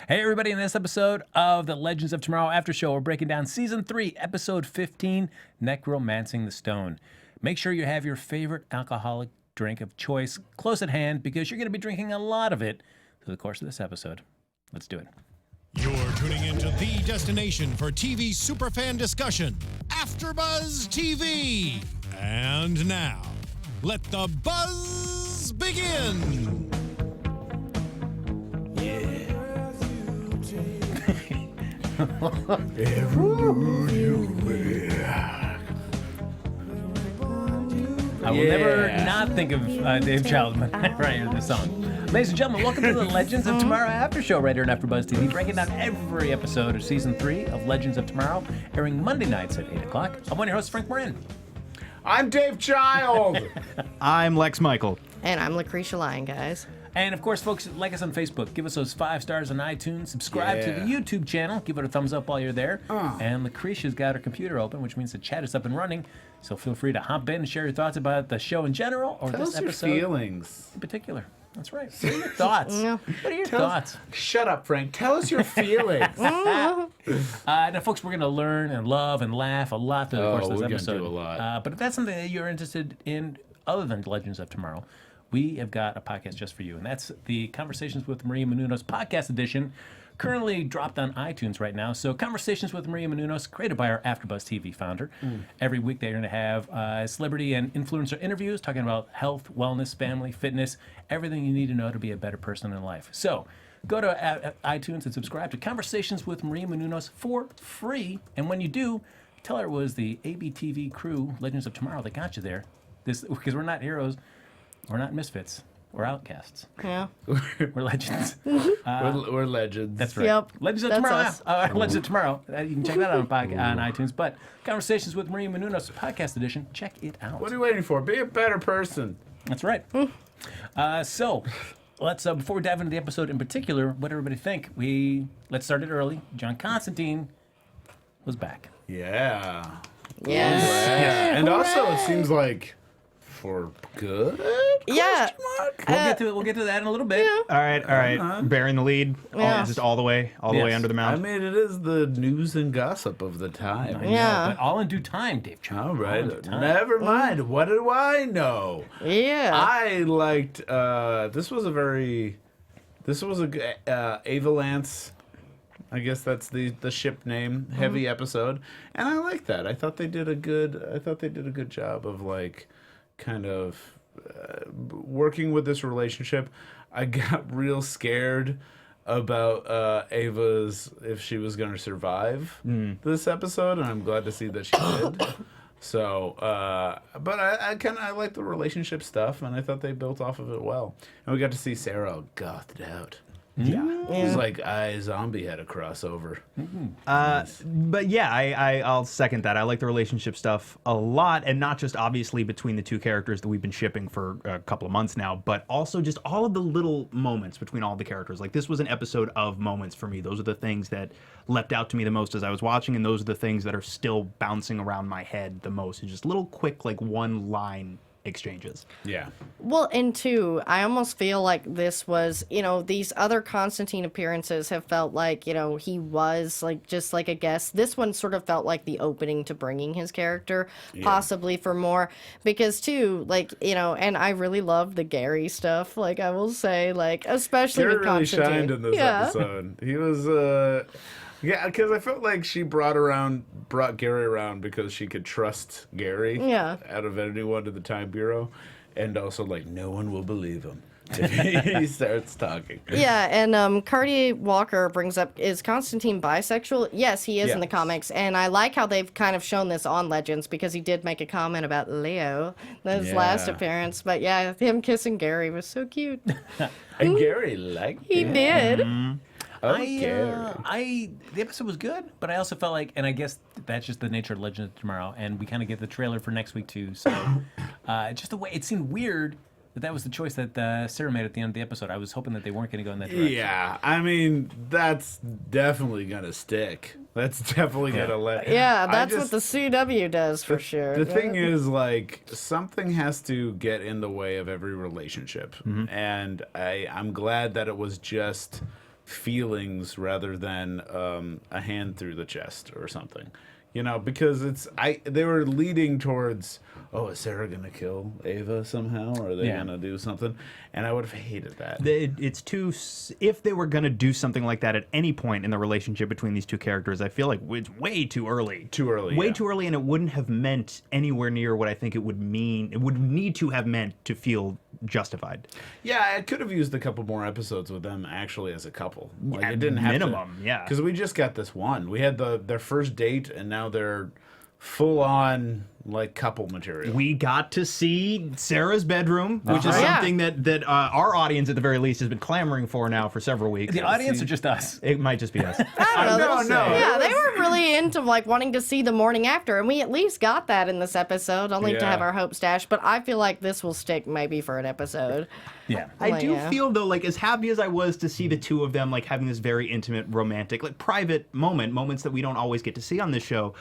Hey, everybody, in this episode of the Legends of Tomorrow After Show, we're breaking down Season 3, Episode 15, Necromancing the Stone. Make sure you have your favorite alcoholic drink of choice close at hand because you're going to be drinking a lot of it through the course of this episode. Let's do it. You're tuning into the destination for TV superfan discussion, AfterBuzz TV. And now, let the buzz begin. I will never not think of Dave Child whenever I hear this song. Ladies and gentlemen, welcome to the Legends of Tomorrow After Show right here on AfterBuzz TV, breaking down every episode of Season 3 of Legends of Tomorrow, airing Monday nights at 8 o'clock. I'm one of your hosts, Frank Moran. I'm Dave Child. I'm Lex Michael. And I'm Lacretia Lyon, guys. And of course, folks, like us on Facebook. Give us those 5 stars on iTunes. Subscribe to the YouTube channel. Give it a thumbs up while you're there. And Lucretia's got her computer open, which means the chat is up and running. So feel free to hop in and share your thoughts about the show in general or this episode your feelings in particular. That's right. What are your thoughts? What are your thoughts? Shut up, Frank. Tell us your feelings. Now, folks, we're going to learn and love and laugh a lot through the course of this episode. We're going to do a lot. But if that's something that you're interested in other than Legends of Tomorrow, we have got a podcast just for you, and that's the Conversations with Maria Menounos podcast edition, currently dropped on iTunes right now. So Conversations with Maria Menounos, created by our AfterBuzz TV founder. Every week they're going to have celebrity and influencer interviews talking about health, wellness, family, fitness, everything you need to know to be a better person in life. So go to iTunes and subscribe to Conversations with Maria Menounos for free. And when you do, tell her it was the ABTV crew, Legends of Tomorrow, that got you there. Because we're not heroes. We're not misfits. We're outcasts. Yeah. We're legends. We're legends. That's right. Yep. Legends of That's Tomorrow. us. Legends of Tomorrow. You can check that out on iTunes. But Conversations with Maria Menounos podcast edition. Check it out. What are you waiting for? Be a better person. That's right. So let's before we dive into the episode in particular, what everybody think? Let's start it early. John Constantine was back. Yeah. Yes. And also, it seems like for good. Yeah. We'll get to that in a little bit. All right. Bearing the lead, just all the way under the I mound. mean, it is the news and gossip of the time. Yeah. But all in due time, Dave. All right. Never mind. What do I know? Yeah. I liked. This was a Avalance. I guess that's the ship name. Heavy episode, and I like that. I thought they did a good job of like, kind of working with this relationship. I got real scared about Ava's if she was going to survive this episode, and I'm glad to see that she did. So, but I like the relationship stuff, and I thought they built off of it well. And we got to see Sara gothed out. Yeah. It was like Zombie had a crossover. But yeah, I'll second that. I like the relationship stuff a lot, and not just obviously between the two characters that we've been shipping for a couple of months now, but also just all of the little moments between all the characters. Like, this was an episode of moments for me. Those are the things that leapt out to me the most as I was watching, and those are the things that are still bouncing around my head the most. It's just little quick, like, one-line exchanges. Yeah. Well, and two, I almost feel like this was, these other Constantine appearances have felt like, he was like just like a guest. This one sort of felt like the opening to bringing his character, possibly for more, because too, like, and I really love the Gary stuff. Like, I will say, like, especially Gary with really Constantine. shined in this episode. He was, yeah, because I felt like she brought Gary around because she could trust Gary out of anyone to the Time Bureau. And also, like, no one will believe him if he starts talking. Yeah, and Cartier Walker brings up, is Constantine bisexual? Yes, he is in the comics. And I like how they've kind of shown this on Legends, because he did make a comment about Leo, his last appearance. But yeah, him kissing Gary was so cute. And Gary liked it. He did. The episode was good, but I also felt like, and I guess that's just the nature of Legends of Tomorrow, and we kind of get the trailer for next week too. So, just the way it seemed weird that was the choice that Sara made at the end of the episode. I was hoping that they weren't going to go in that direction. Yeah, I mean, that's definitely going to stick. That's definitely going to let... Yeah, that's what the CW does for sure. The thing is, like, something has to get in the way of every relationship. And I'm glad that it was just feelings rather than a hand through the chest or something. You know, because they were leading towards, oh, is Sara gonna kill Ava somehow? Or are they gonna do something? And I would have hated that. It's too. If they were gonna do something like that at any point in the relationship between these two characters, I feel like it's way too early. Too early. Way too early, and it wouldn't have meant anywhere near what I think it would mean. It would need to have meant to feel justified. Yeah, I could have used a couple more episodes with them actually as a couple. Like, At it didn't have minimum, yeah. Because we just got this one. We had their first date, and now they're full on like couple material. We got to see Sarah's bedroom, which is Yeah. something that our audience, at the very least, has been clamoring for now for several weeks. The audience or just us? It might just be us. I don't know. No. Yeah, they were really into like wanting to see the morning after, and we at least got that in this episode, only to Yeah. have our hopes dashed. But I feel like this will stick maybe for an episode. Yeah. I do Yeah. feel though, like as happy as I was to see the two of them like having this very intimate, romantic, like private moments that we don't always get to see on this show,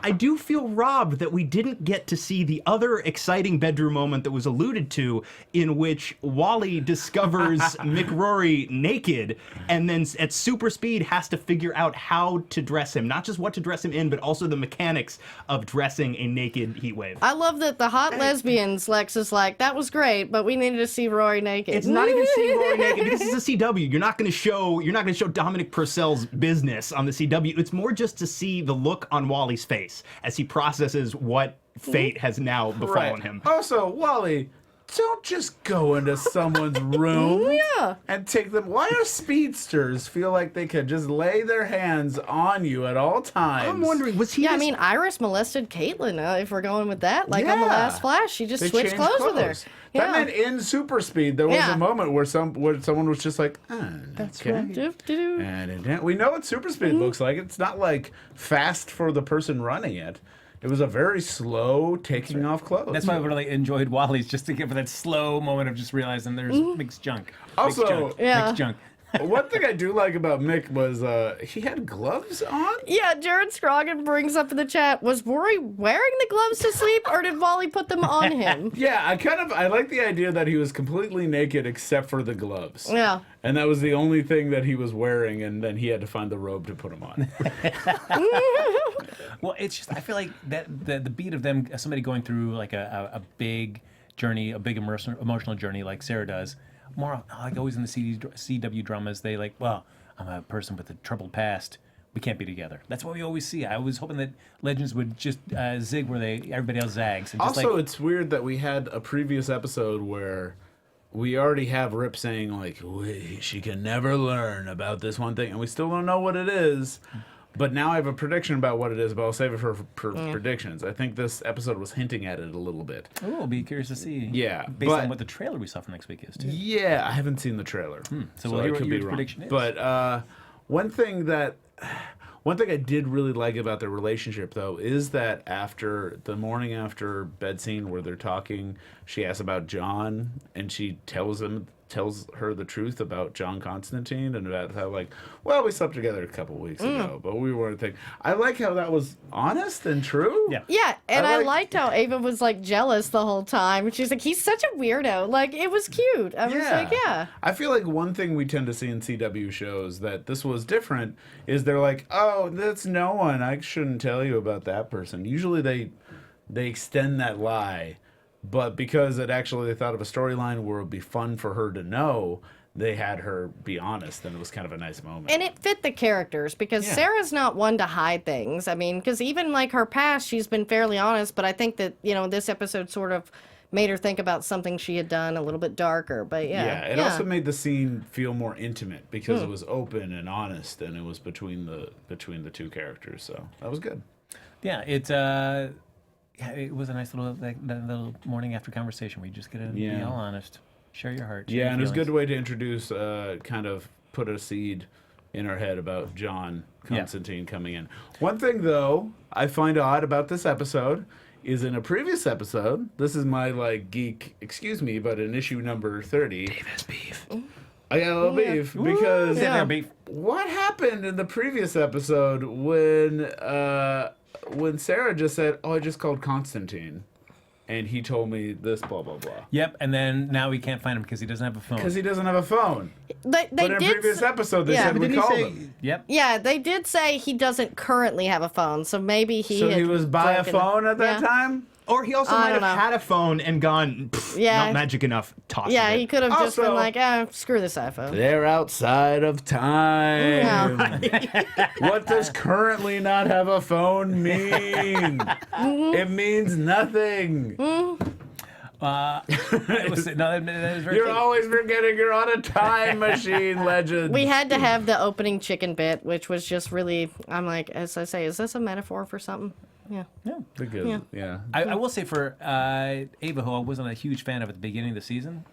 I do feel robbed that we didn't get to see the other exciting bedroom moment that was alluded to, in which Wally discovers McRory naked and then at super speed has to figure out how to dress him, not just what to dress him in, but also the mechanics of dressing a naked Heatwave. I love that the hot lesbians, Lex is like, that was great, but we needed to see Rory naked. It's not even seeing Rory naked because it's a CW. You're not going to show Dominic Purcell's business on the CW. It's more just to see the look on Wally's face as he processes what fate has now befallen him. Also, Wally, don't just go into someone's room Yeah. and take them. Why do speedsters feel like they could just lay their hands on you at all times? I'm wondering, was he? Yeah, I just- mean, Iris molested Caitlin, if we're going with that. Like on the Yeah. last Flash, she just They switched changed clothes with her. That meant in Super Speed, there was Yeah. a moment where someone was just like, That's okay. right. Doo-doo-doo. And we know what Super Speed looks like. It's not like fast for the person running it. It was a very slow taking off clothes. That's why I really enjoyed Wally's, just to give that slow moment of just realizing there's mixed junk. Also- mixed junk, Yeah. mixed junk. One thing I do like about Mick was he had gloves on. Yeah, Jared Scroggin brings up in the chat, was Rory wearing the gloves to sleep, or did Wally put them on him? Yeah, I like the idea that he was completely naked except for the gloves. Yeah. And that was the only thing that he was wearing, and then he had to find the robe to put him on. Well, it's just I feel like that the beat of them, somebody going through like a big journey, a big emotional journey like Sara does. More like always in the CW dramas, they like, well, I'm a person with a troubled past. We can't be together. That's what we always see. I was hoping that Legends would just zig where everybody else zags. And just Also, like, it's weird that we had a previous episode where we already have Rip saying, like, she can never learn about this one thing, and we still don't know what it is. But now I have a prediction about what it is, but I'll save it for predictions. I think this episode was hinting at it a little bit. oh, I'll be curious to see. Yeah, based but- on what the trailer we saw for next week is too. Yeah, I haven't seen the trailer. So we'll hear I what could your be wrong. prediction is. But one thing I did really like about their relationship, though, is that after the morning after bed scene where they're talking, she asks about John, and she tells her the truth about John Constantine and about how, like, well, we slept together a couple weeks ago, but we weren't thinking. I like how that was honest and true. Yeah. Yeah, and I like- liked how Ava was like jealous the whole time. She's like, he's such a weirdo. Like, it was cute. I was like, yeah. I feel like one thing we tend to see in CW shows that this was different is they're like, oh, that's no one. I shouldn't tell you about that person. Usually they extend that lie, but because they thought of a storyline where it would be fun for her to know, they had her be honest, and it was kind of a nice moment. And it fit the characters because Yeah. Sarah's not one to hide things. I mean, because even like her past, she's been fairly honest, but I think that, this episode sort of made her think about something she had done a little bit darker. But yeah. It also made the scene feel more intimate because it was open and honest, and it was between the two characters. So that was good. Yeah, it was a nice little that little morning after conversation where you just get to be all honest, share your heart. share Yeah, your and it was a feelings. good way to introduce, kind of put a seed in our head about John Constantine coming in. One thing, though, I find odd about this episode is in a previous episode, this is my, like, geek, excuse me, but in issue number 30. Dave has beef. I got a little beef because Sit there, beef. what happened in the previous episode when Sarah just said, oh, I just called Constantine? and he told me this, blah, blah, blah. Yep, and then now we can't find him because he doesn't have a phone. Because he doesn't have a phone. They But in a did previous episode, they said we Didn't he called say- him. Yep. Yeah, they did say he doesn't currently have a phone, so maybe he So had he was by a broken- phone at that Yeah. time? Or he also I might don't have know. had a phone and gone, Yeah. not magic enough, toss Yeah, it. he could have just been Also- like, screw this iPhone. They're outside of time. What does currently not have a phone mean? It means nothing. It was, no, that was very You're true. always forgetting you're on a time machine, legend. We had to have the opening chicken bit, which was just really, I'm like, as I say, is this a metaphor for something? Yeah. Yeah. Because, yeah. I will say for Ava, who I wasn't a huge fan of at the beginning of the season,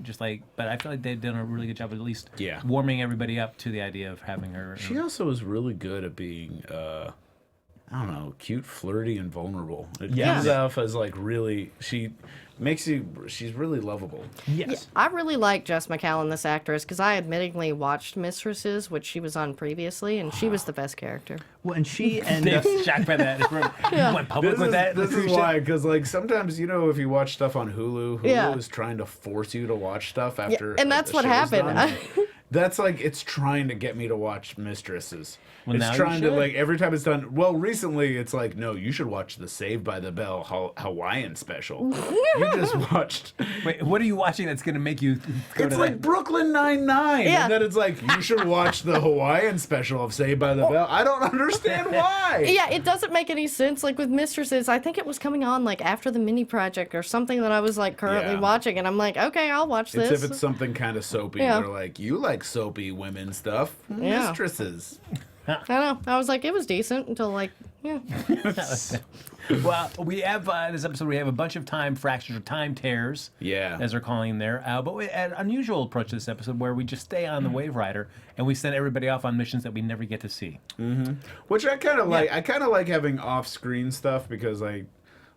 but I feel like they've done a really good job of at least warming everybody up to the idea of having her. She also is really good at being, I don't know, cute, flirty, and vulnerable. It comes off as like really, she's really lovable. Yes. I really like Jess McCallum, this actress, because I admittingly watched Mistresses, which she was on previously, and she was the best character. Well, and she and Dave's shocked by that. You went public with that. This is why, because like sometimes if you watch stuff on Hulu Yeah. is trying to force you to watch stuff after. and that's the what show's happened. done. That's like it's trying to get me to watch Mistresses. Well, now it's you trying to should. like every time it's done. Well, recently it's like no, you should watch the Saved by the Bell Hawaiian special. You just watched. Wait, what are you watching that's going to make you go It's to like that? Brooklyn Nine-Nine, Yeah. and then it's like you should watch the Hawaiian special of Saved by the Bell. I don't understand why. Yeah, it doesn't make any sense. Like with Mistresses, I think it was coming on like after the mini project or something that I was like currently Yeah. watching, and I'm like, okay, I'll watch It's this. if it's something kind of soapy. Yeah. They're like, you like soapy women stuff. Yeah. Mistresses. I don't know. I was like, it was decent until like, yeah. Well, we have this episode. We have a bunch of time fractures or time tears, Yeah. as they're calling them there. But we had an unusual approach to this episode where we just stay on the Wave Rider and we send everybody off on missions that we never get to see. Which I kind of like. I kind of like having off-screen stuff because I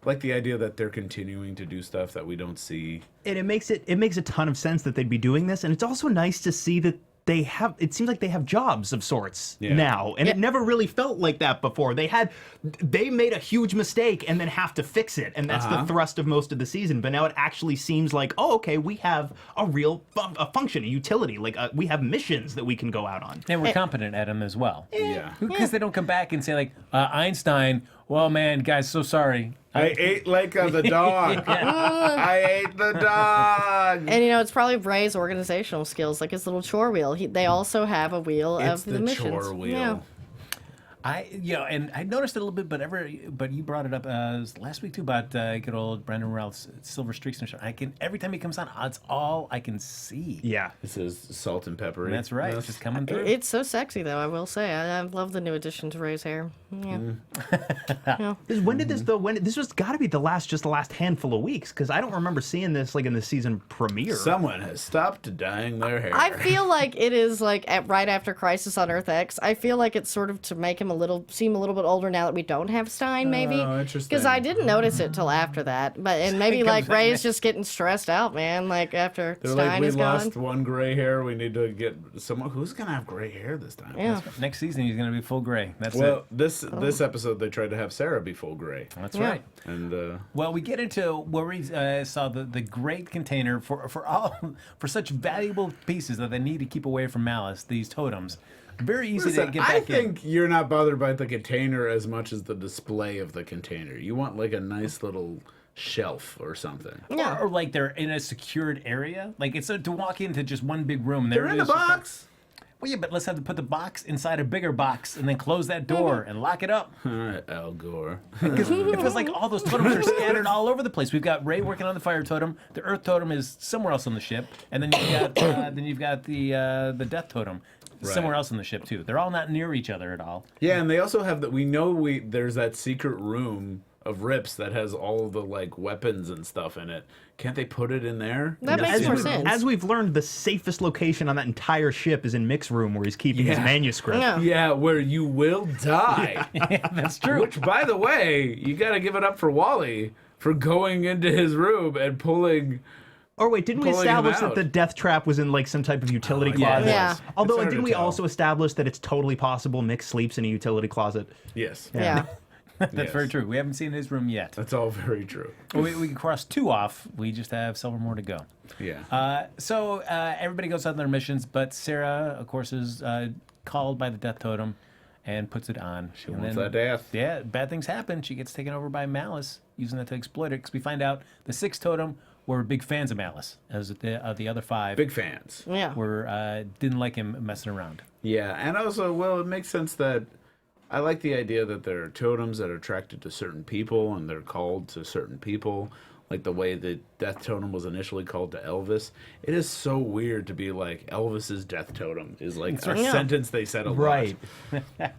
like the idea that they're continuing to do stuff that we don't see. and it makes a ton of sense that they'd be doing this, and it's also nice to see that they have. It seems like they have jobs of sorts now, and it never really felt like that before. They made a huge mistake and then have to fix it, and that's the thrust of most of the season. But now it actually seems like, oh, okay, we have a real a function, a utility. Like we have missions that we can go out on. And we're competent at them as well. Yeah. Because they don't come back and say, like, Einstein, well, man, guys, so sorry. I ate like the dog. I ate the dog. And it's probably Ray's organizational skills, like his little chore wheel. They also have a wheel It's of the missions. chore wheel. Yeah. And I noticed it a little bit, but you brought it up last week too about good old Brandon Ralph's Silver Streaks and shit. Every time he comes on, it's all I can see. Yeah. This is salt and pepper. That's right. It's just coming through. It's so sexy, though, I will say. I love the new addition to Ray's hair. Yeah. When did this though? This was got to be the last handful of weeks, because I don't remember seeing this like in the season premiere. Someone has stopped dyeing their hair. I feel like it is like right after Crisis on Earth X. I feel like it's sort of to make him seem a little bit older now that we don't have Stein, maybe. Oh, interesting. Because I didn't notice it till after that. And maybe like Ray's just getting stressed out, man. Like after They're Stein like, we is gone. lost one gray hair. We need to get someone who's gonna have gray hair this time. Yeah. Next season, he's going to be full gray. That's Well, it. this episode they tried to have Sara be full gray, That's Yeah. right. and Well, we get into where we saw the great container for such valuable pieces that they need to keep away from Malice. These totems, very easy to listen, get back I in. think you're not bothered by the container as much as the display of the container. You want like a nice little shelf or something. Yeah. Or like they're in a secured area. Like it's to walk into just one big room. They're in the box. Well, yeah, but let's have to put the box inside a bigger box and then close that door and lock it up. All right, Al Gore. Because it feels like all those totems are scattered all over the place. We've got Ray working on the fire totem. The earth totem is somewhere else on the ship, and then you've got the death totem somewhere Right. else on the ship too. They're all not near each other at all. Yeah, and they also have that. There's that secret room of Rips that has all the like weapons and stuff in it. Can't they put it in there? That makes more sense. As we've learned, the safest location on that entire ship is in Mick's room, where he's keeping his Yeah. manuscript. Yeah. Yeah, where you will die. That's true. Which, by the way, you got to give it up for Wally for going into his room and pulling. Or wait, didn't we Pulling him establish that out. the death trap was in like some type of utility yeah, closet? it Yeah. was. Although, It's hard didn't to we tell. also establish that it's totally possible Mick sleeps in a utility closet? Yes. Yeah. That's Yes. very true. We haven't seen his room yet. That's all very true. We can cross 2 off. We just have several more to go. Yeah. So everybody goes on their missions, but Sara, of course, is called by the death totem and puts it on. She wants that death. Yeah, bad things happen. She gets taken over by Malice, using that to exploit it. Because we find out the 6th totem were big fans of Malice, as the other 5 Big fans. Yeah. were didn't like him messing around. Yeah, and also, well, it makes sense that I like the idea that there are totems that are attracted to certain people and they're called to certain people. Like the way the death totem was initially called to Elvis. It is so weird to be like, Elvis's death totem is like a Yeah. sentence they said a lot. Right.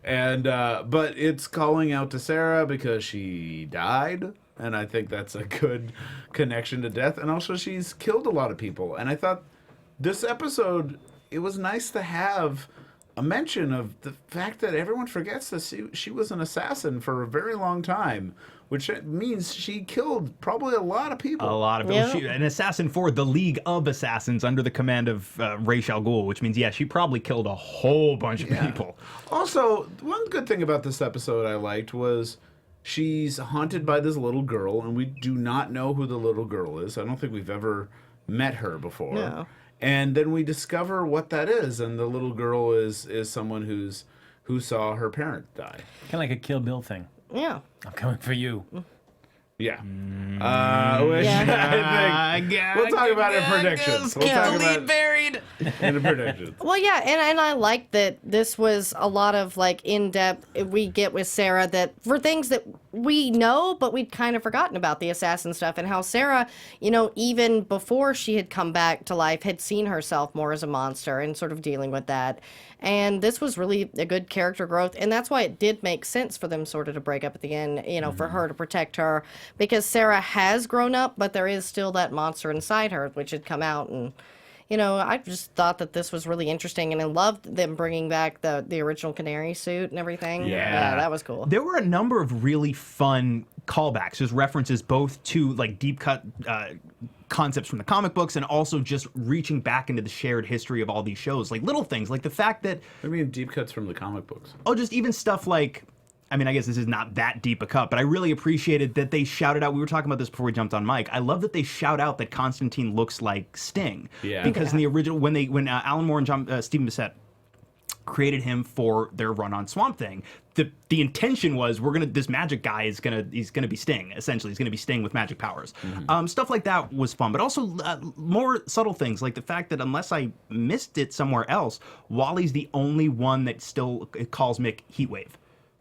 And, but it's calling out to Sara because she died. And I think that's a good connection to death. And also, she's killed a lot of people. And I thought this episode, it was nice to have a mention of the fact that everyone forgets that she was an assassin for a very long time, which means she killed probably a lot of people. A lot of people. Yeah. An assassin for the League of Assassins under the command of Ra's al Ghul, which means, yeah, she probably killed a whole bunch of people. Also, one good thing about this episode I liked was she's haunted by this little girl, and we do not know who the little girl is. I don't think we've ever met her before. No. And then we discover what that is, and the little girl is someone who saw her parent die. Kind of like a Kill Bill thing. Yeah. I'm coming for you. Yeah. Yeah. I think we'll talk about it in predictions. We'll talk about buried. in the predictions. Well, yeah, and I like that this was a lot of like in depth we get with Sara that for things that we know, but we'd kind of forgotten about the assassin stuff and how Sara, you know, even before she had come back to life, had seen herself more as a monster and sort of dealing with that. And this was really a good character growth, and that's why it did make sense for them sort of to break up at the end, you know, for her to protect her, because Sara has grown up, but there is still that monster inside her, which had come out. And you know, I just thought that this was really interesting, and I loved them bringing back the original Canary suit and everything. Yeah. That was cool. There were a number of really fun callbacks, just references both to like deep cut concepts from the comic books and also just reaching back into the shared history of all these shows. Like little things, like the fact that, I mean, deep cuts from the comic books. oh, just even stuff like, I mean, I guess this is not that deep a cut, but I really appreciated that they shouted out, we were talking about this before we jumped on mic, I love that they shout out that Constantine looks like Sting. Yeah. Because in the original, when Alan Moore and Stephen Bissett created him for their run on Swamp Thing, the intention was this magic guy he's gonna be Sting, essentially. He's gonna be Sting with magic powers. Stuff like that was fun, but also more subtle things like the fact that unless I missed it somewhere else, Wally's the only one that still calls Mick Heatwave,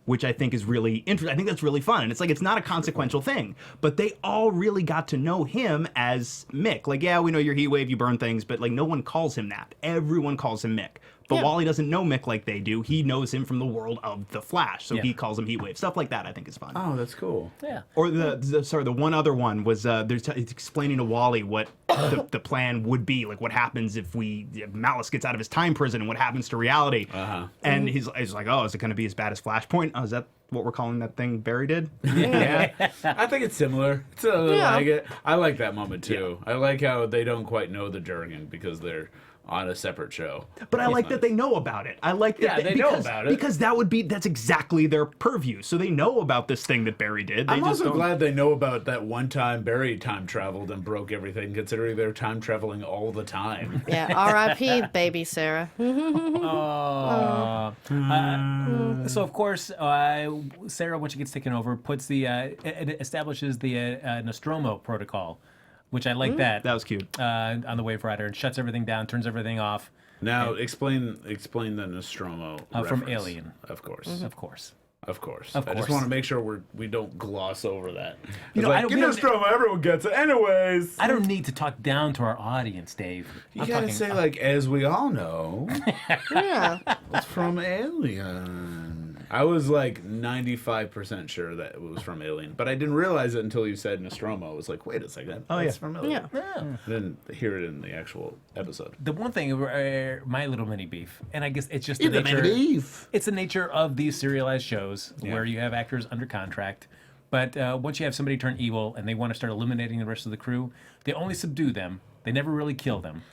which I think is really interesting. I think that's really fun. And it's like, it's not a consequential thing, but they all really got to know him as Mick. Like, yeah, we know you're Heatwave, you burn things, but like no one calls him that. Everyone calls him Mick. But Yeah. Wally doesn't know Mick like they do. He knows him from the world of the Flash, so Yeah. he calls him Heatwave. Stuff like that I think is fun. Oh, that's cool. Yeah. Or the one other one was it's explaining to Wally what the plan would be, like what happens if Malice gets out of his time prison and what happens to reality. And he's like, oh, is it going to be as bad as Flashpoint? Oh, is that what we're calling that thing Barry did? Yeah, I think it's similar. It's a little Yeah. like it. I like that moment too. I like how they don't quite know the jargon because they're on a separate show. But I like that they know about it. I like that Yeah, they know about it. because that's exactly their purview. So they know about this thing that Barry did. They I'm just also don't... glad they know about that one time Barry time traveled and broke everything, considering they're time traveling all the time. Yeah, R.I.P. baby Sara. So of course, Sara, when she gets taken over, puts it establishes the Nostromo protocol, which I like that. That was cute. On the Wave Rider, and shuts everything down, turns everything off. Now, explain the Nostromo From reference. Alien. Of course. Of course. Of course. Of I just course. want to make sure we don't gloss over that. You know, It's like, I don't- "Get we don't- Nostromo, everyone gets it. Anyways. I don't need to talk down to our audience, Dave. You I'm gotta talking say, like, as we all know, Yeah. it's from Alien. I was like 95% sure that it was from Alien, but I didn't realize it until you said Nostromo. I was like, wait a second. Oh, that's yeah. from Alien. Yeah. Yeah. Then hear it in the actual episode. The one thing, my little mini beef, and I guess it's just the nature. It's the nature of these serialized shows where you have actors under contract. But once you have somebody turn evil and they want to start eliminating the rest of the crew, they only subdue them. They never really kill them.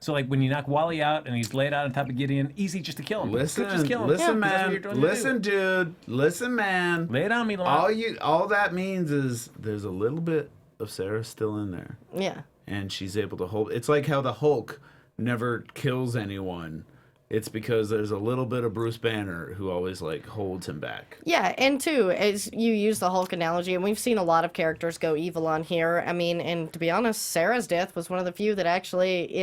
So like when you knock Wally out and he's laid out on top of Gideon, easy just to kill him. Listen, Just kill him. listen, Yeah, that's what man. you're trying to Listen, dude. Listen, man. Lay it on me, Lamont. All that means is there's a little bit of Sarah still in there, Yeah. and she's able to hold. It's like how the Hulk never kills anyone. It's because there's a little bit of Bruce Banner who always like holds him back. Yeah, and too, as you use the Hulk analogy, and we've seen a lot of characters go evil on here. I mean, and to be honest, Sarah's death was one of the few that actually,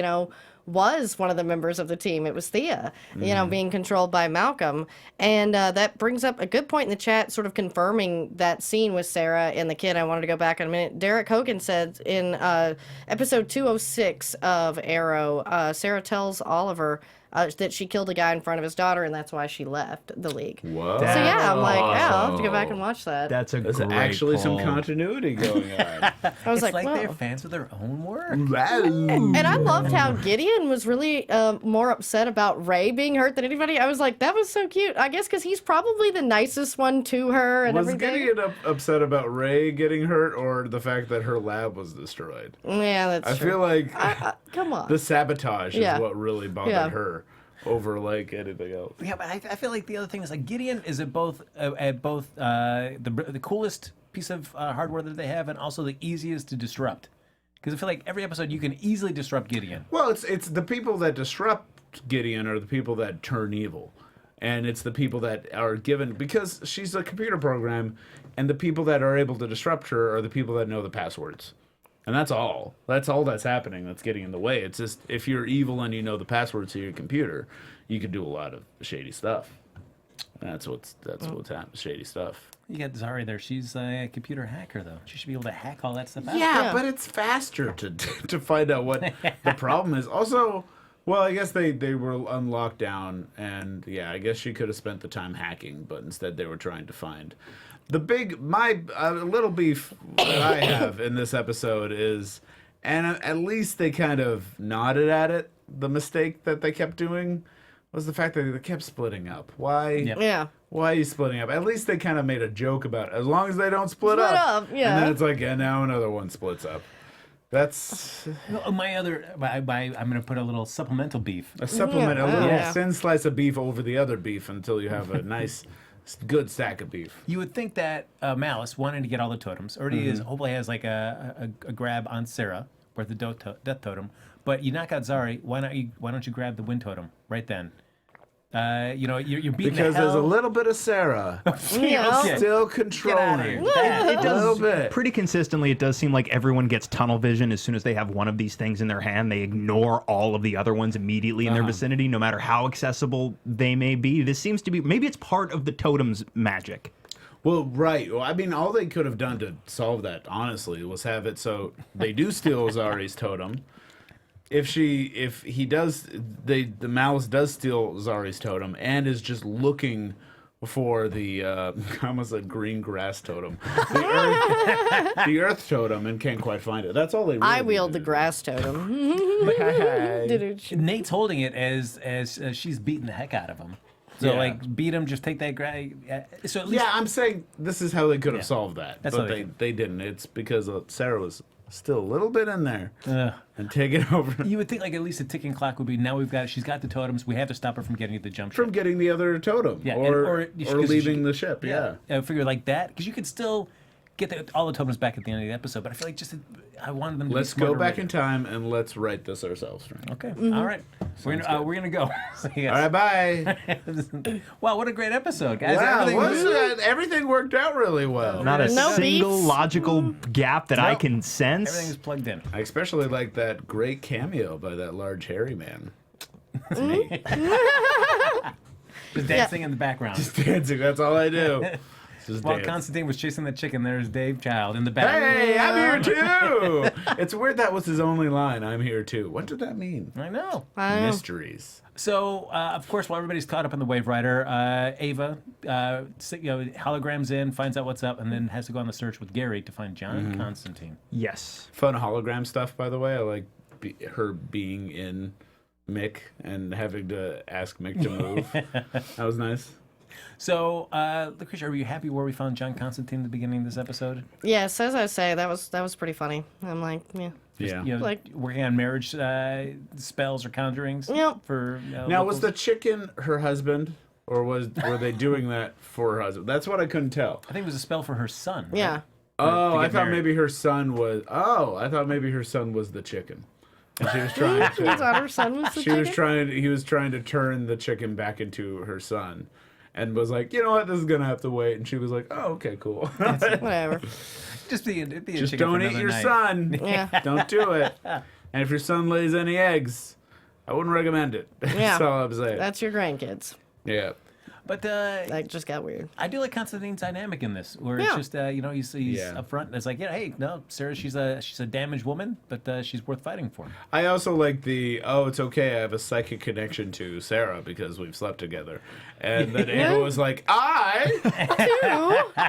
was one of the members of the team. It was Thea, being controlled by Malcolm. And that brings up a good point in the chat, sort of confirming that scene with Sarah and the kid. I wanted to go back in a minute. Derek Hogan said in episode 206 of Arrow, Sarah tells Oliver that she killed a guy in front of his daughter, and that's why she left the league. Whoa. So yeah, I'm like, I'll have to go back and watch that. That's There's great actually some pull. continuity going on. I was It's like, like they're whoa. fans of their own work. And I loved how Gideon was really more upset about Ray being hurt than anybody. I was like, that was so cute. I guess because he's probably the nicest one to her and Was everything. Gideon upset about Ray getting hurt or the fact that her lab was destroyed? Yeah, that's I true. feel like Come on. the sabatage Yeah. is what really bothered Yeah. her over like anything else. Yeah, but I feel like the other thing is like Gideon is at both the coolest piece of hardware that they have and also the easiest to disrupt. Because I feel like every episode you can easily disrupt Gideon. Well, it's the people that disrupt Gideon are the people that turn evil. And it's the people that are given, because she's a computer program, and the people that are able to disrupt her are the people that know the passwords. And that's all. That's all that's happening that's getting in the way. It's just, if you're evil and you know the passwords to your computer, you can do a lot of shady stuff. That's what's happening, shady stuff. You got Zari there. She's a computer hacker, though. She should be able to hack all that stuff out. Yeah, but it's faster to find out what the problem is. Also, well, I guess they were on lockdown, and yeah, I guess she could have spent the time hacking, but instead they were trying to find the little beef that I have in this episode is, and at least they kind of nodded at it. The mistake that they kept doing was the fact that they kept splitting up. Why? Yep. Yeah. Why are you splitting up? At least they kind of made a joke about it. As long as they don't split Split up. yeah. And then it's like, and now another one splits up. That's My other, I'm going to put a little supplemental beef. a supplement, a little Yeah. thin slice of beef over the other beef until you have a nice, good stack of beef. You would think that Malice, wanting to get all the totems, already hopefully has like a grab on Sara or the death totem. But you knock out Zari, why don't you grab the wind totem right then? You're beating Because the there's a hell. little bit of Sarah Yeah. Okay. still Get outta controlling. here. A little bit. Pretty consistently, it does seem like everyone gets tunnel vision as soon as they have one of these things in their hand. They ignore all of the other ones immediately in their vicinity, no matter how accessible they may be. This seems to be, maybe it's part of the totem's magic. Well, right. Well, I mean, all they could have done to solve that, honestly, was have it so they do steal Zari's totem. The Malice does steal Zari's totem and is just looking for the I almost said green grass totem, the earth totem, and can't quite find it. That's all they. Really I wield the needed. grass totem. Nate's holding it as she's beating the heck out of him. So Yeah. like beat him, just take that grab. So at least Yeah, I'm saying this is how they could have solved that, That's but how they they didn't. It's because Sarah was still a little bit in there Ugh. and taking over You would think like at least a ticking clock would be now she's got the totems. We have to stop her from getting the jump from ship. getting the other totem Yeah, or because leaving the ship. Yeah. I figure like that because you could still get all the totems back at the end of the episode. But I feel like I wanted them to Let's be go smarter back with in time and let's write this ourselves. Right? it. Okay, Mm-hmm. all right. We're gonna go. So, yes. All right, bye. Wow, what a great episode, guys! Wow, Everything- everything worked out really well. Not a No single beefs. logical gap that I Nope. can sense. everything is plugged in. I especially like that great cameo by that large hairy man. That's me. Just dancing in the background. Dancing, that's all I do. Just While dance. Constantine was chasing the chicken, there's Dave Child in the back. Hey, I'm here too. It's weird that was his only line. I'm here too. What did that mean? I know. Mysteries. So, of course, while everybody's caught up in the Wave Rider, Ava, holograms in, finds out what's up, and then has to go on the search with Gary to find John Constantine. Yes. Fun hologram stuff, by the way. I like her being in Mick and having to ask Mick to move. That was nice. So, Lacretia, are you happy where we found John Constantine at the beginning of this episode? Yes, as I say, that was pretty funny. I'm like, yeah. Just, Yeah. You know, Like- working on marriage spells or conjurings. Yep. For Now, was locals. the chicken her husband, or were they doing that for her husband? That's what I couldn't tell. I think it was a spell for her son. right? Yeah. Oh, to I get thought married. maybe her son was. Oh, I thought maybe her son was the chicken, and she was trying I to. thought her son was the She was chicken. trying. He was trying to turn the chicken back into her son, and was like, you know what, this is gonna have to wait. And she was like, oh, okay, cool. Whatever. Just be a Just chicken don't for eat another your night. son. Yeah. Don't do it. And if your son lays any eggs, I wouldn't recommend it. Yeah. That's all I'm saying. That's your grandkids. Yeah. But That just got weird. I do like Constantine's dynamic in this, where Yeah. it's just you know he's Yeah. upfront. It's like, yeah, hey, no, Sarah, she's a damaged woman, but she's worth fighting for. I also like it's okay, I have a psychic connection to Sarah because we've slept together. And then Ava was like, I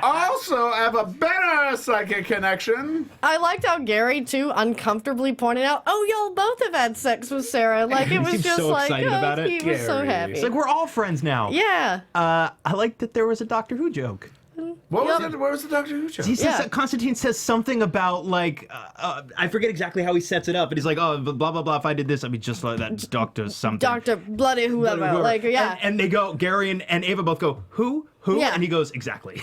also have a better psychic connection. I liked how Gary too uncomfortably pointed out, "Oh, y'all both have had sex with Sarah." Like it was seems just so like, excited about it. he was so Gary. happy. It's like we're all friends now. Yeah. I like that there was a Doctor Who joke. What was the Doctor Who show? He says Yeah. Constantine says something about like I forget exactly how he sets it up, but he's like, oh, blah blah blah. If I did this, I'd be just like that Doctor something. Dr. Bloody whoever. Whoever. Like, yeah. And they go, Gary and Ava both go, who? Yeah. And he goes, exactly.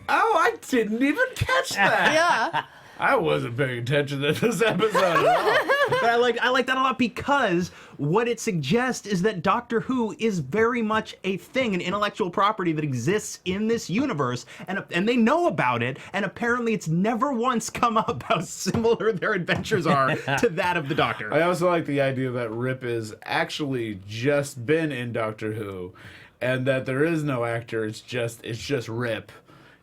Oh, I didn't even catch that. Yeah. I wasn't paying attention to this episode at all. But I like that a lot because what it suggests is that Doctor Who is very much a thing, an intellectual property that exists in this universe, and they know about it, and apparently it's never once come up how similar their adventures are to that of the Doctor. I also like the idea that Rip is actually just been in Doctor Who, and that there is no actor. It's just Rip,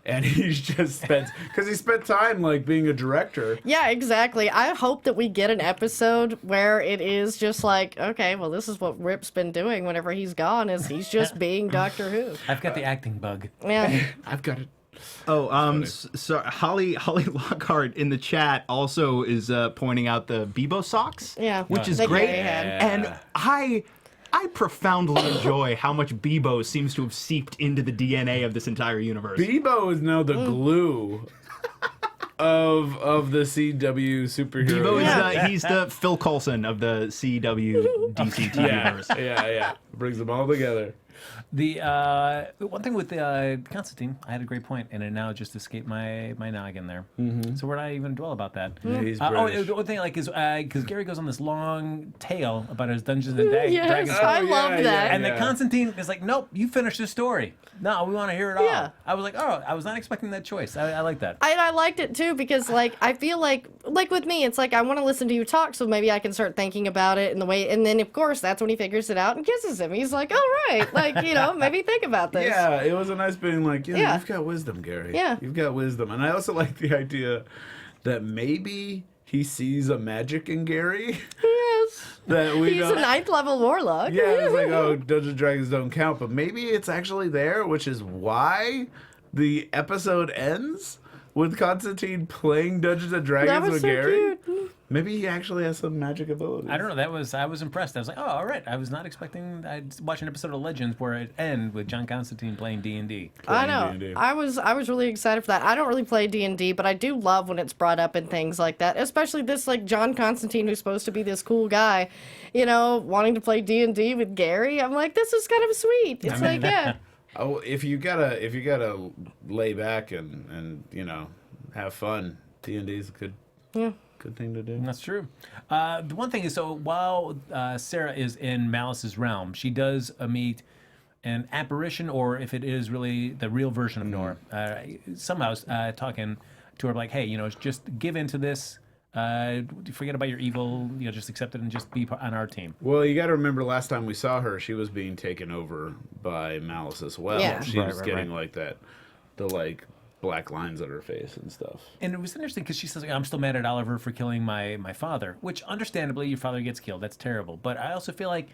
and he's just spent because he spent time like being a director. Yeah, exactly. I hope that we get an episode where it is just like, okay, well, this is what Rip's been doing whenever he's gone, is he's just being Doctor Who. I've got the acting bug. Yeah. I've got it. Oh, so Holly Lockhart in the chat also is pointing out the Bebo socks, Yeah. which is That great, Gary had. and I profoundly enjoy how much Bebo seems to have seeped into the DNA of this entire universe. Bebo is now the glue of the CW superhero. Bebo is Yeah. he's the Phil Coulson of the CW DC universe. yeah. Brings them all together. The one thing with Constantine, I had a great point, and it now just escaped my noggin there. So we're not even dwell about that. Yeah, he's Oh, British. the one thing I like is because Gary goes on this long tale about his Dungeons and Dragons. Yes, stuff. I Oh, love yeah, that. And yeah. then Constantine is like, nope, you finish this story. No, we want to hear it all. Yeah. I was like, oh, I was not expecting that choice. I like that. I liked it too because like I feel like with me it's like I want to listen to you talk so maybe I can start thinking about it in the way, and then of course that's when he figures it out and kisses him. He's like, all right, like, you know, maybe think about this. Yeah, it was a nice being like, Yeah. you've got wisdom, Gary. Yeah. You've got wisdom. And I also like the idea that maybe he sees a magic in Gary Yes. that we He's don't. a 9th level warlock. Yeah, it's like, oh, Dungeons and Dragons don't count, but maybe it's actually there, which is why the episode ends with Constantine playing Dungeons and Dragons That was with so Gary. cute. Maybe he actually has some magic abilities. I don't know. I was impressed. I was like, oh, all right. I was not expecting. I'd watch an episode of Legends where it end with John Constantine playing D&D. I know. D&D. I was really excited for that. I don't really play D&D, but I do love when it's brought up in things like that. Especially this like John Constantine, who's supposed to be this cool guy, you know, wanting to play D&D with Gary. I'm like, this is kind of sweet. It's like, yeah. Oh, if you gotta lay back and you know have fun, D&D is a good thing to do. That's true. The one thing is, so while Sara is in Malice's realm, she does meet an apparition, or if it is really the real version of Norah. Somehow talking to her like, hey, you know, just give into this. Forget about your evil. You know, just accept it and just be on our team. Well, you got to remember last time we saw her, she was being taken over by Malice as well. Yeah. She was Right, getting like that, the like black lines on her face and stuff. And it was interesting because she says, I'm still mad at Oliver for killing my father, which understandably your father gets killed. That's terrible. But I also feel like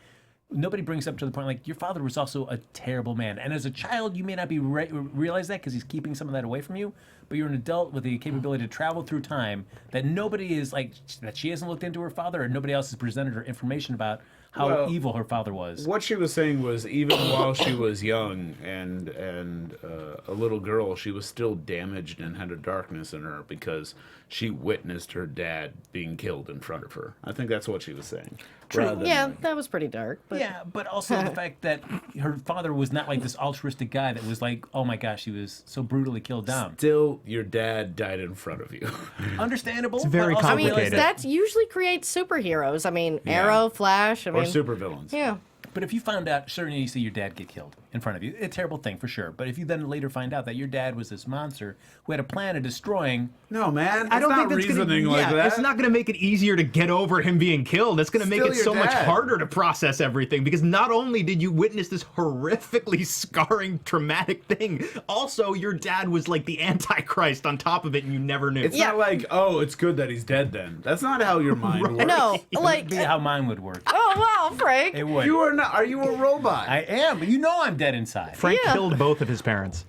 nobody brings up to the point, like, your father was also a terrible man. And as a child, you may not be realize that because he's keeping some of that away from you. But you're an adult with the capability to travel through time that nobody is like, that she hasn't looked into her father, or nobody else has presented her information about how Well, evil her father was. What she was saying was, even while she was young and a little girl, she was still damaged and had a darkness in her because she witnessed her dad being killed in front of her. I think that's what she was saying. Yeah, that was pretty dark. But... Yeah, but also the fact that her father was not like this altruistic guy that was like, oh my gosh, he was so brutally killed down. Still, your dad died in front of you. Understandable. It's very but also complicated. That usually creates superheroes. I mean, Arrow, Flash. I Or mean, supervillains. yeah. But if you found out, certainly you see your dad get killed in front of you, a terrible thing for sure. But if you then later find out that your dad was this monster who had a plan of destroying, No, man. I don't it's think not that's reasoning gonna, like that. It's not going to make it easier to get over him being killed. That's going to make Still it your so much dad. harder to process everything because not only did you witness this horrifically scarring, traumatic thing, also your dad was like the Antichrist on top of it, and you never knew. It's not like, oh, it's good that he's dead then. That's not how your mind works. No, like, be how mine would work. oh wow, Frank. It would. You are not. Are you a robot? I am, but you know I'm dead inside. Frank Yeah. killed both of his parents.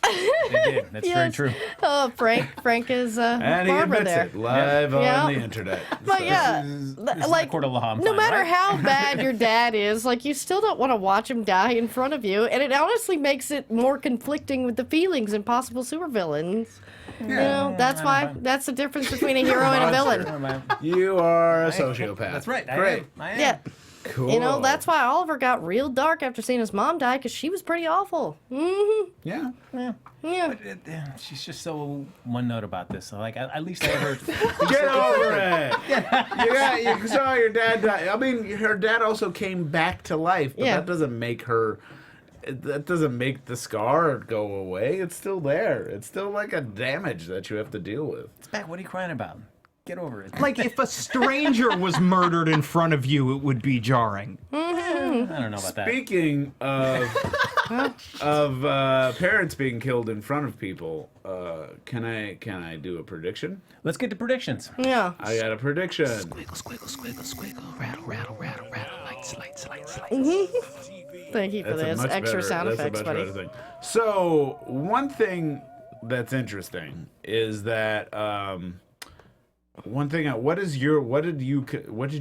They did. That's very Yes. true. Oh, Frank is And he Barbara admits there. it live Yeah. on the internet. But So- yeah, This is like a court of law. I'm no fine, matter right? how bad your dad is, like you still don't want to watch him die in front of you, and it honestly makes it more conflicting with the feelings and possible supervillains. You know, that's the difference between a hero and a villain. You are a sociopath. That's right. Great. I am. Yeah. Cool. You know, that's why Oliver got real dark after seeing his mom die, because she was pretty awful. Yeah. Yeah. She's just so one note about this. So, like, at least I heard. Get over it. You saw your dad die. I mean, her dad also came back to life, but Yeah. that doesn't make her. That doesn't make the scar go away. It's still there. It's still like a damage that you have to deal with. It's back. What are you crying about? Get over it. Like if a stranger was murdered in front of you, it would be jarring. I don't know about that. Speaking of parents being killed in front of people, can I do a prediction? Let's get to predictions. Yeah. I got a prediction. Thank you for That's a this much extra better- sound that's a effects, much buddy. better thing. So one thing that's interesting is that one thing. What did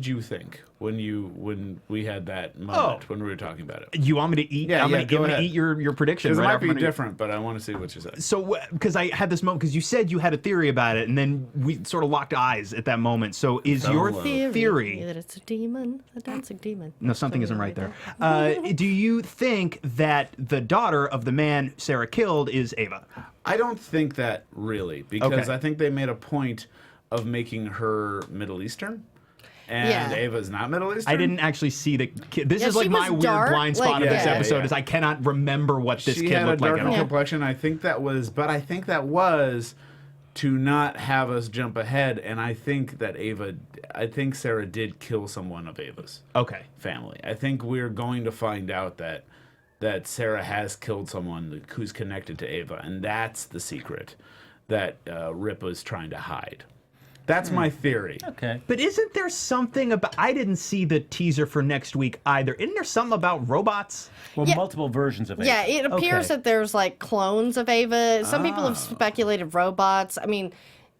you think when we had that moment when we were talking about it? You want me to eat? Yeah, I'm yeah, go gonna ahead. eat your prediction. Because right it might off. I'm be gonna- different, but I want to see what you say. So, because I had this moment, because you said you had a theory about it, and then we sort of locked eyes at that moment. So, is Fell your in love. theory? that it's a demon, a dancing demon. No, something isn't right there. Do you think that the daughter of the man Sarah killed is Ava? I don't think that really, because Okay. I think they made a point of making her Middle Eastern, and Yeah. Ava's not Middle Eastern. I didn't actually see the kid. This Yeah, is like she my was weird dark, blind spot like- of this Yeah, episode yeah. is I cannot remember what this She kid had a looked like at darker all. complexion. I think that was to not have us jump ahead, and I think Sarah did kill someone of Ava's Okay. family. I think we're going to find out that Sarah has killed someone who's connected to Ava, and that's the secret that Rip was trying to hide. That's my theory. Okay. But isn't there something about? I didn't see the teaser for next week either. Isn't there something about robots? Well, Yeah. multiple versions of it. Yeah, it appears Okay. that there's like clones of Ava. Some people have speculated robots. I mean,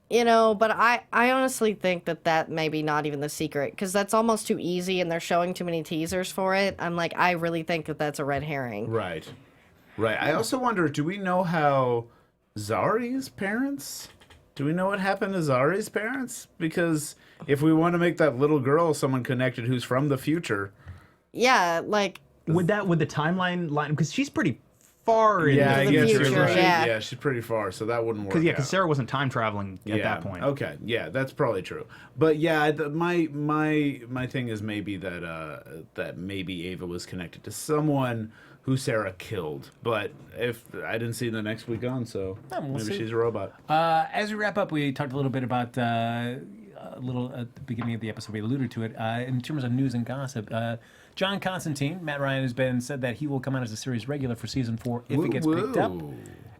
you know, but I honestly think that maybe not even the secret, because that's almost too easy and they're showing too many teasers for it. I'm like, I really think that that's a red herring. Right. I also wonder, do we know how Zari's parents? Do we know what happened to Zari's parents? Because if we want to make that little girl someone connected who's from the future, Yeah, like, Would the timeline line? Because she's pretty far in I the guess you're future, right. yeah. She's pretty far, so that wouldn't work. Because out. Sarah wasn't time traveling at that point. Okay, yeah, that's probably true. But yeah, my thing is maybe that maybe Ava was connected to someone who Sarah killed. But if I didn't see the next week on, so we'll maybe see. she's a robot. As we wrap up, we talked a little bit about a little at the beginning of the episode. We alluded to it in terms of news and gossip. John Constantine, Matt Ryan has said that he will come out as a series regular for season 4 if it gets picked up. Woo.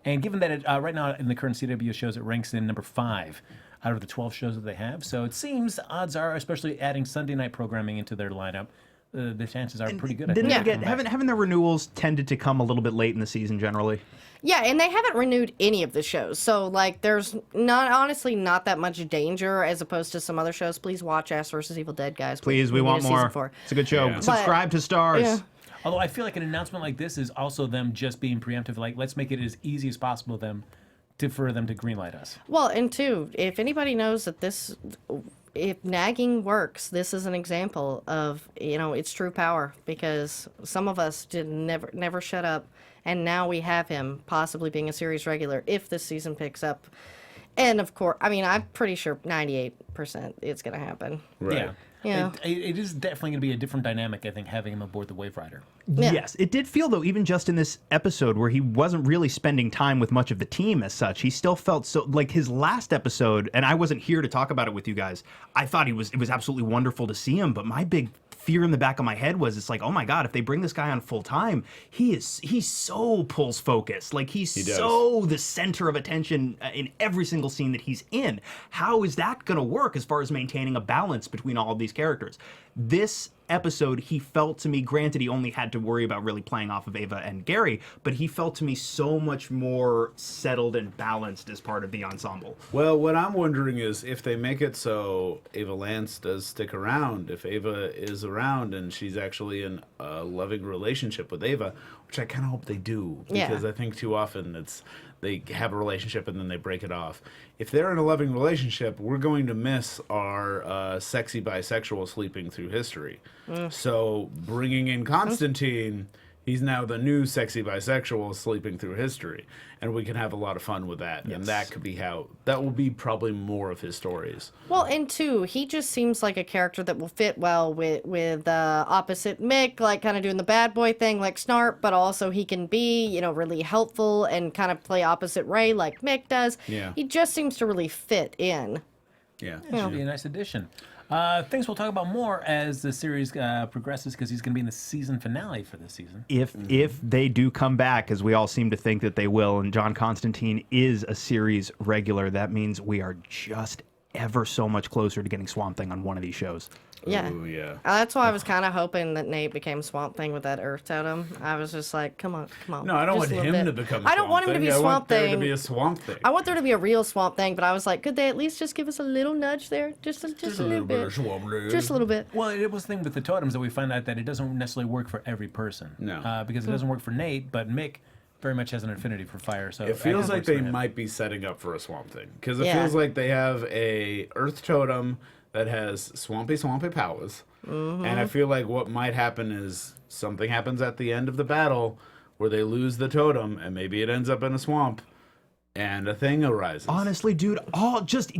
And given that it, right now in the current CW shows, it ranks in number 5 out of the 12 shows that they have. So it seems odds are, especially adding Sunday night programming into their lineup, the chances are pretty good. I Didn't think, they they'll come back. haven't their renewals tended to come a little bit late in the season generally? yeah, and they haven't renewed any of the shows. So, like, there's honestly not that much danger as opposed to some other shows. Please watch Ash vs. Evil Dead, guys. Please, we need want a season more. 4. It's a good show. Yeah. Subscribe to Stars. Yeah. Although I feel like an announcement like this is also them just being preemptive. Like, let's make it as easy as possible for them for them to greenlight us. Well, and two, if anybody knows that if nagging works, this is an example of, its true power, because some of us did never shut up, and now we have him possibly being a series regular if this season picks up. And of course, I'm pretty sure 98% it's going to happen. Right. Yeah. Yeah. It is definitely going to be a different dynamic, I think, having him aboard the Wave Rider. Yeah. Yes, it did feel, though, even just in this episode where he wasn't really spending time with much of the team as such, he still felt so, like his last episode, and I wasn't here to talk about it with you guys, I thought it was absolutely wonderful to see him, but my big fear in the back of my head was, it's like, oh my God, if they bring this guy on full time, he's so pulse focused. Like he's so the center of attention in every single scene that he's in. How is that going to work as far as maintaining a balance between all of these characters? This episode, he felt to me, granted he only had to worry about really playing off of Ava and Gary, but he felt to me so much more settled and balanced as part of the ensemble. Well, what I'm wondering is if they make it so Ava Lance does stick around, if Ava is around and she's actually in a loving relationship with Ava, which I kind of hope they do, because I think too often they have a relationship and then they break it off. If they're in a loving relationship, we're going to miss our sexy bisexual sleeping through history. So bringing in Constantine, he's now the new sexy bisexual sleeping through history. And we can have a lot of fun with that. Yes. And that will be probably more of his stories. Well, and two, he just seems like a character that will fit well with opposite Mick, like kind of doing the bad boy thing like Snart, but also he can be, really helpful and kind of play opposite Ray like Mick does. Yeah. He just seems to really fit in. Yeah. It should be a nice addition. Things we'll talk about more as the series progresses, because he's going to be in the season finale for this season. If they do come back, as we all seem to think that they will, and John Constantine is a series regular, that means we are just ever so much closer to getting Swamp Thing on one of these shows. Yeah. Ooh, yeah. That's why I was kind of hoping that Nate became Swamp Thing with that Earth Totem. I was just like, come on. No, I don't want him to become I don't want him to be Swamp Thing. I want there to be a Swamp Thing. I want there to be a real Swamp Thing, but I was like, could they at least just give us a little nudge there? Just a little bit. Of Swamp Thing. Just a little bit. Well, it was the thing with the totems that we find out that it doesn't necessarily work for every person. No. Because it doesn't work for Nate, but Mick very much has an affinity for fire. So it feels like they might be setting up for a Swamp Thing. Because it feels like they have a Earth Totem that has swampy powers. Mm-hmm. And I feel like what might happen is something happens at the end of the battle where they lose the totem and maybe it ends up in a swamp and a thing arises. Honestly, dude, just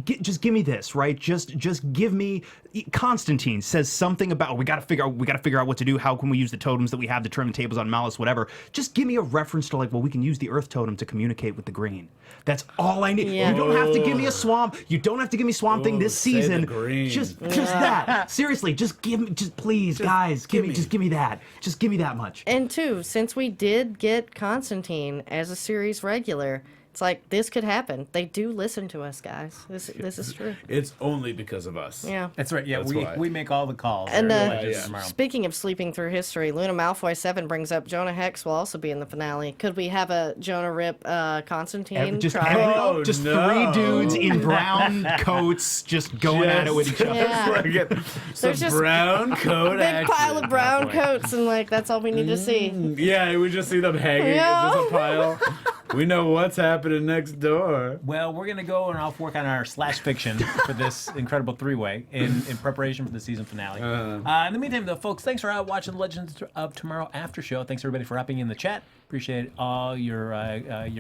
give me this, right? Just give me. Constantine says something about we gotta figure out what to do. How can we use the totems that we have to trim the tables on Malice, whatever? Just give me a reference to we can use the Earth Totem to communicate with the Green. That's all I need. Yeah. You don't have to give me a swamp. You don't have to give me Swamp Thing this season. The Green. Just that. Seriously, please, guys, give me that. Just give me that much. And two, since we did get Constantine as a series regular, it's like, this could happen. They do listen to us, guys. This is true. It's only because of us. Yeah. That's right. Yeah, That's why. we make all the calls. And tomorrow. speaking of sleeping through history, Luna Malfoy 7 brings up Jonah Hex will also be in the finale. Could we have a Jonah Rip Constantine triangle? Just three dudes in brown coats just going at it with each other. Yeah. Some just brown coat Big action. pile of brown coats, and that's all we need to see. Yeah, we just see them hanging Yeah. in just a pile. We know what's happening next door. Well, we're going to go and I'll work on our slash fiction for this incredible three-way in preparation for the season finale. In the meantime, though, folks, thanks for watching the Legends of Tomorrow after show. Thanks, everybody, for hopping in the chat. Appreciate all your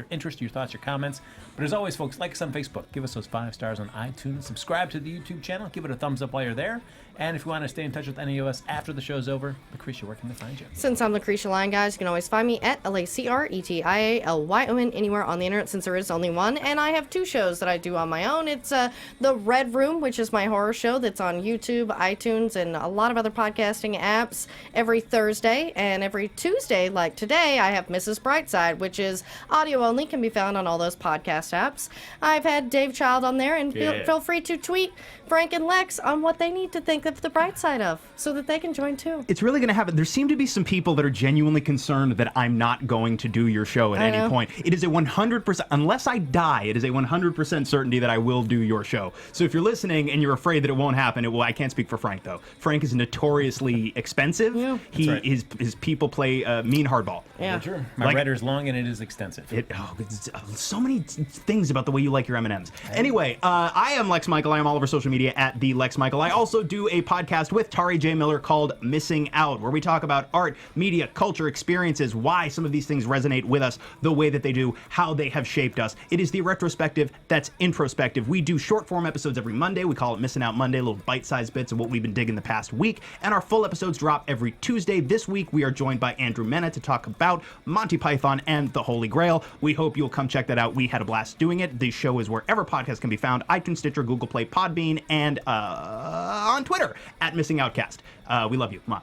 interest, your thoughts, your comments. But as always, folks, like us on Facebook. Give us those 5 stars on iTunes. Subscribe to the YouTube channel. Give it a thumbs up while you're there. And if you want to stay in touch with any of us after the show's over, Lacretia, where can they find you? Since I'm Lacretia Lyon, guys, you can always find me at LACRETIALYON anywhere on the internet, since there is only one. And I have 2 shows that I do on my own. It's The Red Room, which is my horror show that's on YouTube, iTunes, and a lot of other podcasting apps every Thursday. And every Tuesday, like today, I have Mrs. Brightside, which is audio only, can be found on all those podcast apps. I've had Dave Child on there, and feel free to tweet Frank and Lex on what they need to think the bright side of, so that they can join too. It's really going to happen. There seem to be some people that are genuinely concerned that I'm not going to do your show at any point. It is a 100%, unless I die, it is a 100% certainty that I will do your show. So if you're listening and you're afraid that it won't happen, I can't speak for Frank, though. Frank is notoriously expensive. Yeah. Right. His people play mean hardball. Yeah. True. My writer's long and it is extensive. It's so many things about the way you like your M&Ms. Anyway, I am Lex Michael. I am all over social media at the Lex Michael. I also do a podcast with Tari J. Miller called Missing Out, where we talk about art, media, culture, experiences, why some of these things resonate with us the way that they do, how they have shaped us. It is the retrospective that's introspective. We do short form episodes every Monday. We call it Missing Out Monday, little bite-sized bits of what we've been digging the past week. And our full episodes drop every Tuesday. This week, we are joined by Andrew Mena to talk about Monty Python and the Holy Grail. We hope you'll come check that out. We had a blast doing it. The show is wherever podcasts can be found: iTunes, Stitcher, Google Play, Podbean, and on Twitter at Missing Outcast. We love you. Come on.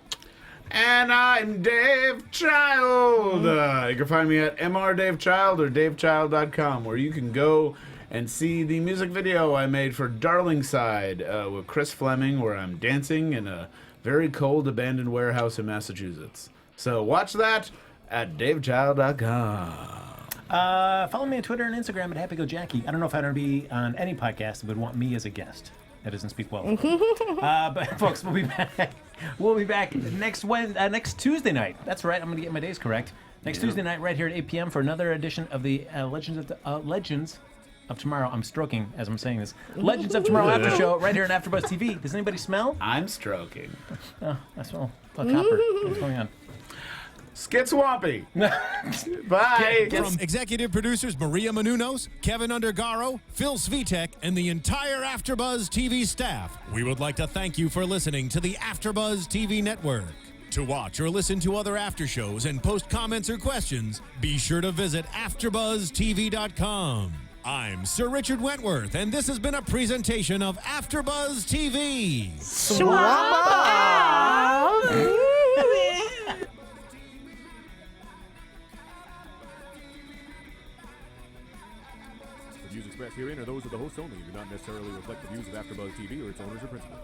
And I'm Dave Child. You can find me at mrdavechild or davechild.com, where you can go and see the music video I made for Darling Side with Chris Fleming, where I'm dancing in a very cold abandoned warehouse in Massachusetts. So watch that at davechild.com. Follow me on Twitter and Instagram at HappyGoJackie. I don't know if I'm going to be on any podcast that would want me as a guest. That doesn't speak well. But folks, we'll be back. We'll be back next Tuesday night. That's right. I'm going to get my days correct. Next Tuesday night, right here at 8 p.m. for another edition of the Legends of Tomorrow. I'm stroking as I'm saying this. Legends of Tomorrow after show right here on AfterBuzz TV. Does anybody smell? I'm stroking. Oh, I smell a copper. What's going on? Skit Swampy. Bye. From executive producers Maria Menounos, Kevin Undergaro, Phil Svitek, and the entire AfterBuzz TV staff, we would like to thank you for listening to the AfterBuzz TV network. To watch or listen to other after shows and post comments or questions, be sure to visit AfterBuzzTV.com. I'm Sir Richard Wentworth, and this has been a presentation of AfterBuzz TV. The views expressed herein are those of the hosts only and do not necessarily reflect the views of AfterBuzz TV or its owners or principals.